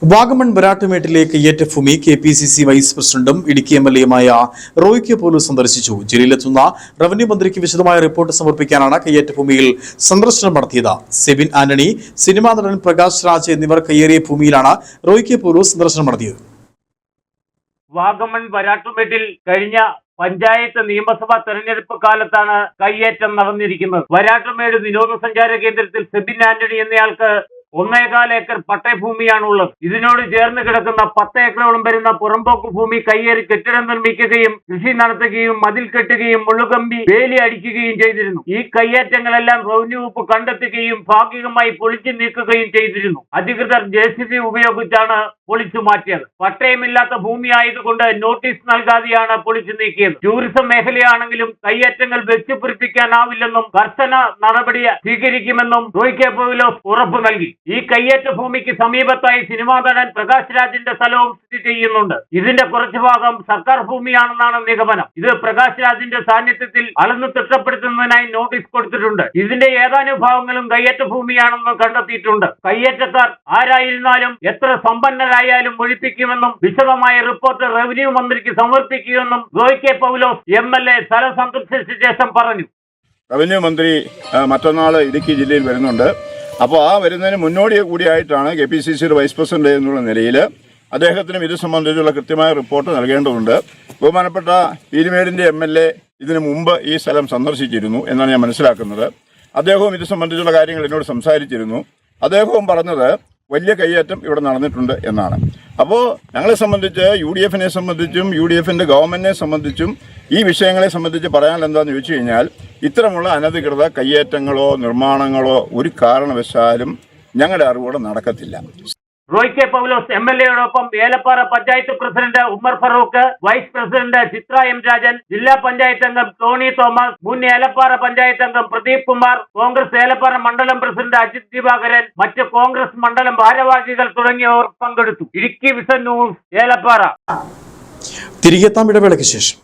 വാഗമൺ ബരാട്ടുമേട്ടിലെ കയ്യേറ്റ ഭൂമി KPCC vice പ്രസിഡന്റും Idukki MLA Roy K പൗലോസ് സന്ദർശിച്ചു. ജില്ലയിലെത്തുന്ന റവന്യൂ മന്ത്രിക്ക് വിശദമായ റിപ്പോർട്ട് സമർപ്പിക്കാനാണ് കയ്യേറ്റ ഭൂമിയിൽ സന്ദർശനം നടത്തിയത്. സെബിൻ ആന്റണി, സിനിമാ നടൻ പ്രകാശ് രാജ് എന്നിവർ കയ്യേറിയ ഭൂമിയിലാണ് റോയ് കെ പൗലോസ് സന്ദർശനം നടത്തിയത്. വാഗമൺ ബരാട്ടുമേട്ടിൽ കഴിഞ്ഞ പഞ്ചായത്ത് നിയമസഭാ തെരഞ്ഞെടുപ്പ് കാലത്താണ് കയ്യേറ്റം നടന്നിരിക്കുന്നത്. വരാട്ടുമേട് വിനോദസഞ്ചാര കേന്ദ്രത്തിൽ സെബിൻ ആന്റണി എന്നയാൾക്ക് 1.25 ഏക്കർ പട്ടയഭൂമിയാണുള്ളത്. ഇതിനോട് ചേർന്ന് കിടക്കുന്ന 10 ഏക്കറോളം വരുന്ന പുറമ്പോക്ക് ഭൂമി കയ്യേറി കെട്ടിടം നിർമ്മിക്കുകയും കൃഷി നടത്തുകയും മതിൽ കെട്ടുകയും മുള്ളുകമ്പി വേലി അടിക്കുകയും ചെയ്തിരുന്നു. ഈ കയ്യേറ്റങ്ങളെല്ലാം റവന്യൂ വകുപ്പ് കണ്ടെത്തുകയും ഭാഗികമായി പൊളിച്ചു നീക്കുകയും ചെയ്തിരുന്നു. അധികൃതർ JCB ഉപയോഗിച്ചാണ് പൊളിച്ചു മാറ്റിയത്. പട്ടയമില്ലാത്ത ഭൂമി ആയതുകൊണ്ട് നോട്ടീസ് നൽകാതെയാണ് പൊളിച്ചു നീക്കിയത്. ടൂറിസം മേഖലയാണെങ്കിലും കയ്യേറ്റങ്ങൾ വെച്ചുപിടിപ്പിക്കാനാവില്ലെന്നും കർശന നടപടി സ്വീകരിക്കുമെന്നും റോയ് കെ പൗലോസ് ഉറപ്പു നൽകി. ഈ കയ്യേറ്റ ഭൂമിക്ക് സമീപത്തായി സിനിമാ നടൻ പ്രകാശ് രാജിന്റെ സ്ഥലവും സ്ഥിതി ചെയ്യുന്നുണ്ട്. ഇതിന്റെ കുറച്ചു ഭാഗം സർക്കാർ ഭൂമിയാണെന്നാണ് നിഗമനം. ഇത് പ്രകാശ് രാജിന്റെ സാന്നിധ്യത്തിൽ അളന്ന് തിട്ടപ്പെടുത്തുന്നതിനായി നോട്ടീസ് കൊടുത്തിട്ടുണ്ട്. ഇതിന്റെ ഏതാനും ഭാഗങ്ങളും കയ്യേറ്റ ഭൂമിയാണെന്ന് കണ്ടെത്തിയിട്ടുണ്ട്. കയ്യേറ്റക്കാർ ആരായിരുന്നാലും എത്ര സമ്പന്നരായാലും ഒഴിപ്പിക്കുമെന്നും വിശദമായ റിപ്പോർട്ട് റവന്യൂ മന്ത്രിക്ക് സമർപ്പിക്കുമെന്നും റോയ് കെ പൗലോസ് MLA സ്ഥലം സന്ദർശിച്ച ശേഷം പറഞ്ഞു. റവന്യൂ മന്ത്രി മറ്റന്നാൾ ഇടുക്കി ജില്ലയിൽ വരുന്നുണ്ട്. അപ്പോൾ ആ വരുന്നതിന് മുന്നോടി കൂടിയായിട്ടാണ് KPCC വൈസ് പ്രസിഡന്റ് എന്നുള്ള നിലയിൽ അദ്ദേഹത്തിനും ഇത് സംബന്ധിച്ചുള്ള കൃത്യമായ റിപ്പോർട്ട് നൽകേണ്ടതുണ്ട്. ബഹുമാനപ്പെട്ട പീരുമേടിൻ്റെ MLA ഇതിനു മുമ്പ് ഈ സ്ഥലം സന്ദർശിച്ചിരുന്നു എന്നാണ് ഞാൻ മനസ്സിലാക്കുന്നത്. അദ്ദേഹവും ഇത് സംബന്ധിച്ചുള്ള കാര്യങ്ങൾ എന്നോട് സംസാരിച്ചിരുന്നു. അദ്ദേഹവും പറഞ്ഞത് വലിയ കയ്യേറ്റം ഇവിടെ നടന്നിട്ടുണ്ട് എന്നാണ്. അപ്പോൾ ഞങ്ങളെ സംബന്ധിച്ച് UDFനെ സംബന്ധിച്ചും UDFന്റെ ഗവൺമെന്റിനെ സംബന്ധിച്ചും ഈ വിഷയങ്ങളെ സംബന്ധിച്ച് പറയാൻ എന്താണെന്ന് ചോദിച്ചു കഴിഞ്ഞാൽ ഇത്തരമുള്ള അനധികൃത കയ്യേറ്റങ്ങളോ നിർമ്മാണങ്ങളോ ഒരു കാരണവശാലും ഞങ്ങളുടെ അറിവോടെ നടക്കത്തില്ല. റോയ് കെ പൗലോസ് MLAയോടൊപ്പം Elappara panchayat president Ummer Farooq, vice president Chithra M Rajan, ജില്ലാ പഞ്ചായത്ത് അംഗം ടോണി തോമസ്, മുൻ ഏലപ്പാറ പഞ്ചായത്ത് അംഗം പ്രദീപ് കുമാർ, കോൺഗ്രസ് ഏലപ്പാറ മണ്ഡലം പ്രസിഡന്റ് അജിത് ദിവാകരൻ, മറ്റ് കോൺഗ്രസ് മണ്ഡലം ഭാരവാഹികൾ തുടങ്ങിയവർ പങ്കെടുത്തു. Idukki vision news, Elappara. തിരികെത്താം ഇടവേളയ്ക്ക് ശേഷം.